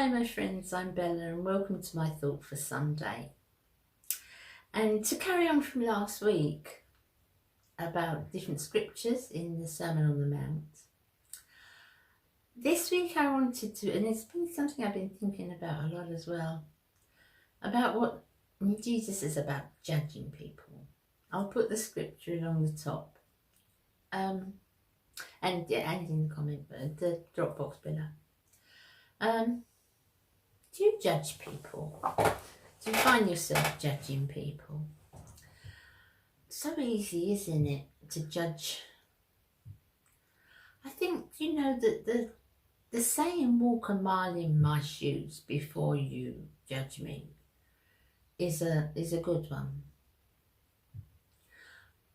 Hi my friends, I'm Bella and welcome to my thought for Sunday. And to carry on from last week about different scriptures in the Sermon on the Mount, this week I wanted to, and it's been something I've been thinking about a lot as well, about what Jesus is about judging people. I'll put the scripture along the top and in the comment, the Dropbox below. Do you judge people? Do you find yourself judging people? So easy, isn't it, to judge? I think, you know, that the saying, walk a mile in my shoes before you judge me, is a good one.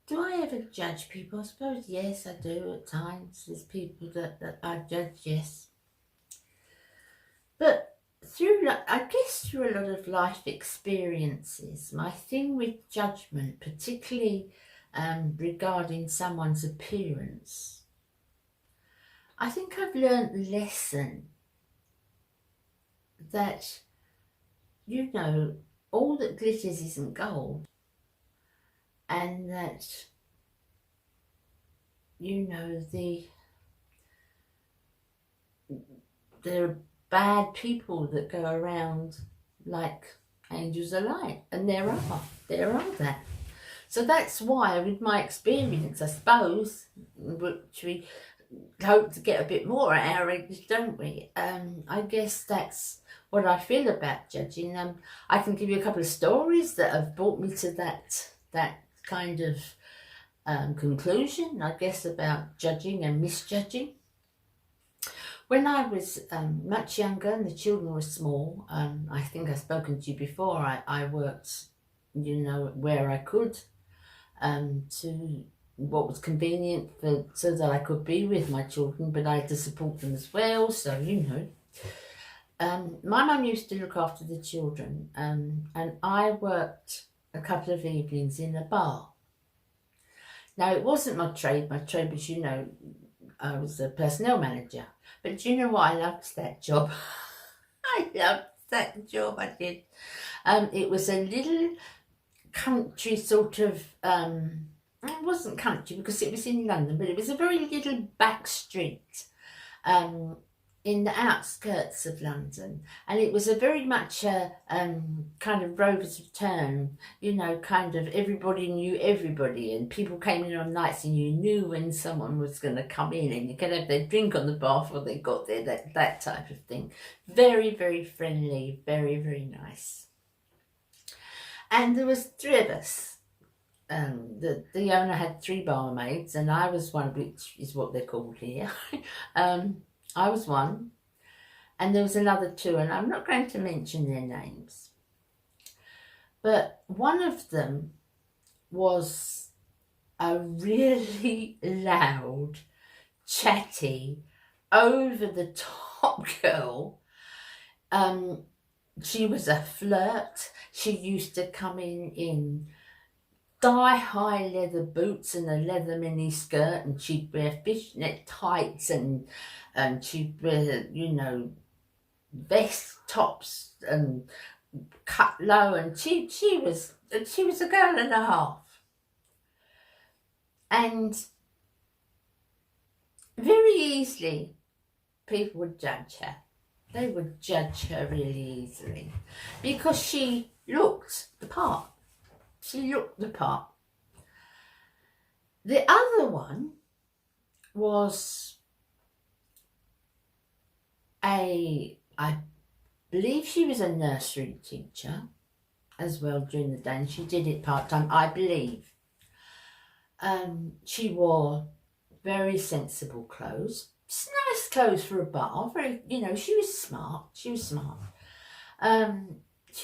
Do I ever judge people? I suppose yes, I do at times. There's people that I judge, yes. But through a lot of life experiences, my thing with judgment, particularly regarding someone's appearance, I think I've learned the lesson that, you know, all that glitters isn't gold, and that, you know, there are bad people that go around like angels of light, and there are that. So that's why, with my experience, I suppose, which we hope to get a bit more at our age, don't we? I guess that's what I feel about judging. I can give you a couple of stories that have brought me to that kind of conclusion, I guess, about judging and misjudging. When I was much younger and the children were small, I think I've spoken to you before, I worked, you know, where I could, to what was convenient so that I could be with my children, but I had to support them as well, so, you know. My mum used to look after the children, and I worked a couple of evenings in a bar. Now, it wasn't my trade was, you know, I was a personnel manager. But do you know what? I loved that job. I loved that job, I did. It was a little country sort of, it wasn't country because it was in London, but it was a very little back street in the outskirts of London. And it was a very much a kind of Rover's Return, you know, kind of everybody knew everybody, and people came in on nights and you knew when someone was going to come in, and you could have their drink on the bar before they got there, that type of thing. Very, very friendly, very, very nice. And there was three of us. The owner had three barmaids, and I was one, which is what they're called here. I was one, and there was another two, and I'm not going to mention their names. But one of them was a really loud, chatty, over-the-top girl. She was a flirt. She used to come in thigh-high leather boots and a leather mini skirt, and she'd wear fishnet tights, and she'd wear, you know, vest tops and cut low, and she was a girl and a half. And very easily people would judge her. They would judge her really easily because she looked the part. She looked the part. The other one was I believe she was a nursery teacher as well during the day, and she did it part-time, I believe. She wore very sensible clothes, nice clothes for a bar, very, you know, she was smart. She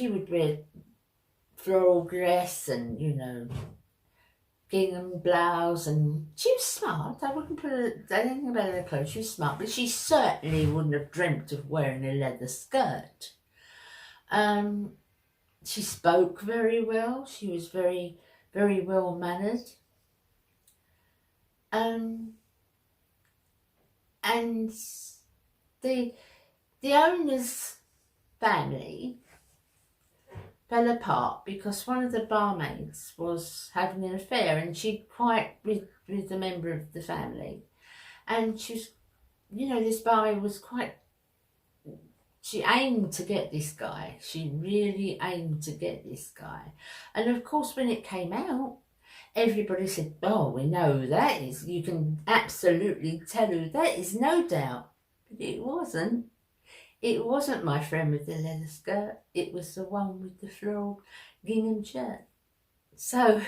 would wear floral dress and, you know, gingham blouse, and she was smart. I wouldn't put anything about her clothes. She was smart, but she certainly wouldn't have dreamt of wearing a leather skirt. She spoke very well. She was very, very well mannered. And the owners family fell apart because one of the barmaids was having an affair, and she'd quite with a member of the family. And she's, you know, this barmaid was quite, she aimed to get this guy. She really aimed to get this guy. And of course, when it came out, everybody said, oh, we know who that is. You can absolutely tell who that is, no doubt. But it wasn't. It wasn't my friend with the leather skirt. It was the one with the floral gingham shirt. So,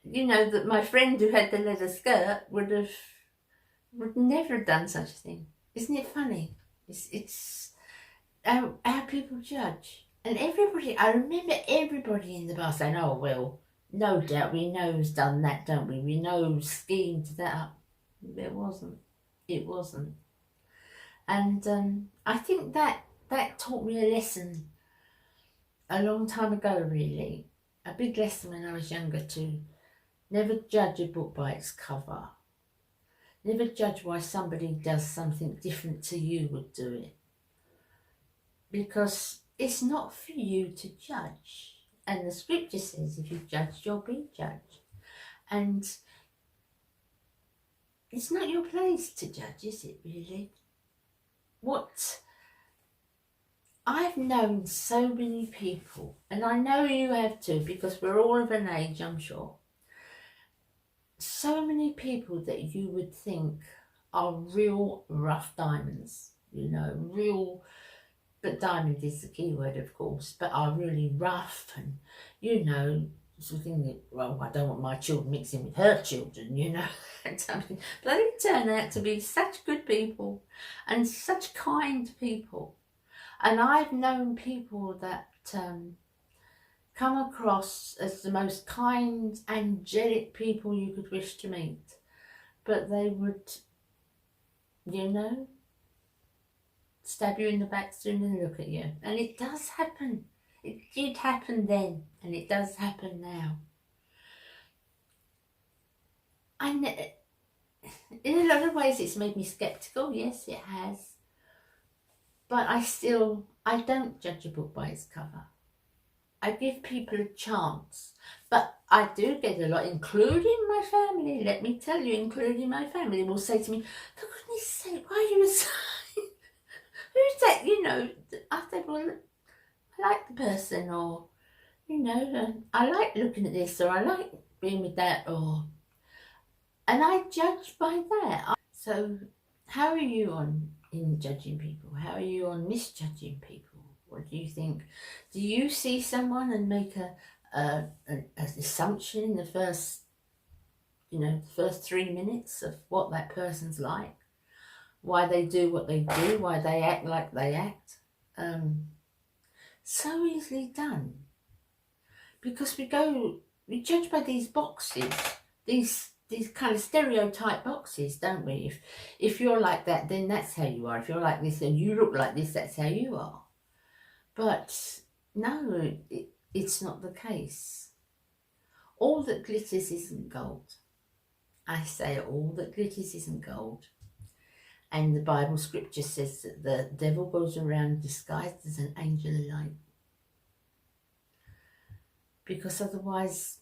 you know, that my friend who had the leather skirt would never have done such a thing. Isn't it funny? It's how people judge. And everybody, I remember everybody in the bar saying, oh, well, no doubt we know who's done that, don't we? We know who schemed that up. It wasn't. It wasn't. And I think that taught me a lesson a long time ago, really. A big lesson when I was younger, to never judge a book by its cover. Never judge why somebody does something different to you would do it. Because it's not for you to judge. And the scripture says, if you judge, you'll be judged. And it's not your place to judge, is it, really? What I've known so many people, and I know you have too, because we're all of an age, I'm sure. So many people that you would think are real rough diamonds, you know, real, but diamond is the key word, of course, but are really rough and, you know, something that, well, I don't want my children mixing with her children, you know, but they turn out to be such good people and such kind people. And I've known people that come across as the most kind, angelic people you could wish to meet, but they would, you know, stab you in the back soon and look at you. And it does happen. It did happen then, and it does happen now. In a lot of ways it's made me sceptical, yes it has. But I don't judge a book by its cover. I give people a chance. But I do get a lot, including my family, let me tell you, including my family, will say to me, for goodness sake, why are you assigning? Who's that? You know, I think, well, I like the person, or, you know, I like looking at this, or I like being with that, or, and I judge by that. So how are you in judging people? How are you on misjudging people? What do you think? Do you see someone and make an assumption in the first 3 minutes of what that person's like, why they do what they do, why they act like they act? So easily done, because we judge by these boxes, these kind of stereotype boxes, don't we? If you're like that, then that's how you are. If you're like this and you look like this, that's how you are. But no, it's not the case. All that glitters isn't gold. I say all that glitters isn't gold. And the Bible scripture says that the devil goes around disguised as an angel of light. Because otherwise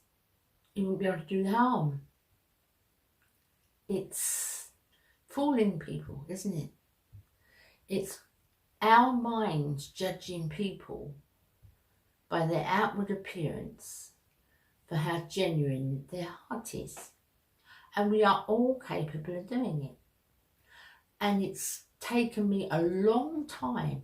he won't be able to do harm. It's fooling people, isn't it? It's our minds judging people by their outward appearance for how genuine their heart is. And we are all capable of doing it. And it's taken me a long time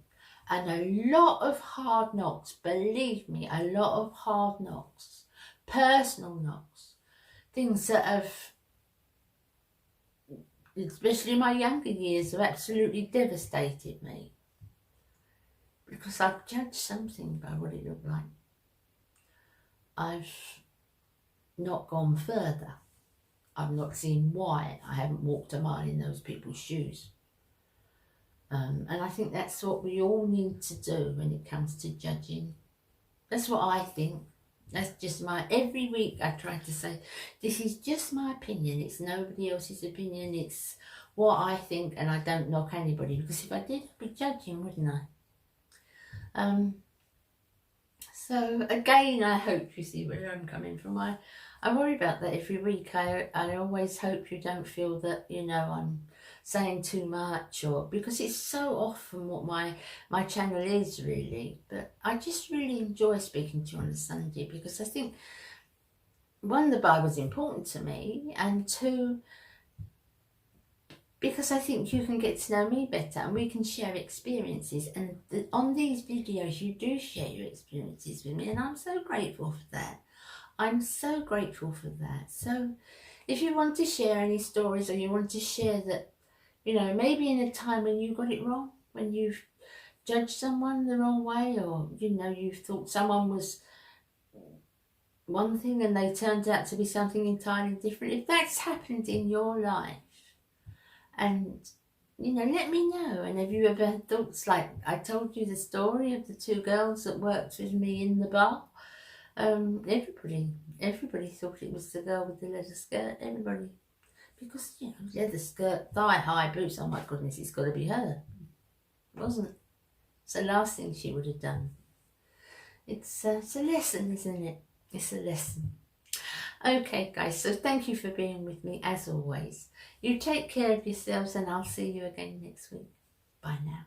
and a lot of hard knocks, believe me, a lot of hard knocks, personal knocks, things that have, especially in my younger years, have absolutely devastated me. Because I've judged something by what it looked like. I've not gone further. I've not seen why. I haven't walked a mile in those people's shoes. And I think that's what we all need to do when it comes to judging. That's what I think. That's just every week I try to say, this is just my opinion. It's nobody else's opinion. It's what I think, and I don't knock anybody. Because if I did, I'd be judging, wouldn't I? So again, I hope you see where I'm coming from. I worry about that every week. I always hope you don't feel that, you know, I'm saying too much, or because it's so often what my channel is really. But I just really enjoy speaking to you on a Sunday, because I think, one, the Bible's important to me, and two, because I think you can get to know me better and we can share experiences. And on these videos, you do share your experiences with me, and I'm so grateful for that. I'm so grateful for that. So if you want to share any stories, or you want to share that, you know, maybe in a time when you got it wrong, when you've judged someone the wrong way, or, you know, you thought someone was one thing and they turned out to be something entirely different. If that's happened in your life, and, you know, let me know. And have you ever had thoughts like I told you the story of the two girls that worked with me in the bar? Everybody thought it was the girl with the leather skirt. Everybody, because, you know, leather skirt, thigh high boots. Oh my goodness, it's got to be her. It wasn't. It's the last thing she would have done. It's a lesson, isn't it? It's a lesson. Okay, guys, so thank you for being with me as always. You take care of yourselves, and I'll see you again next week. Bye now.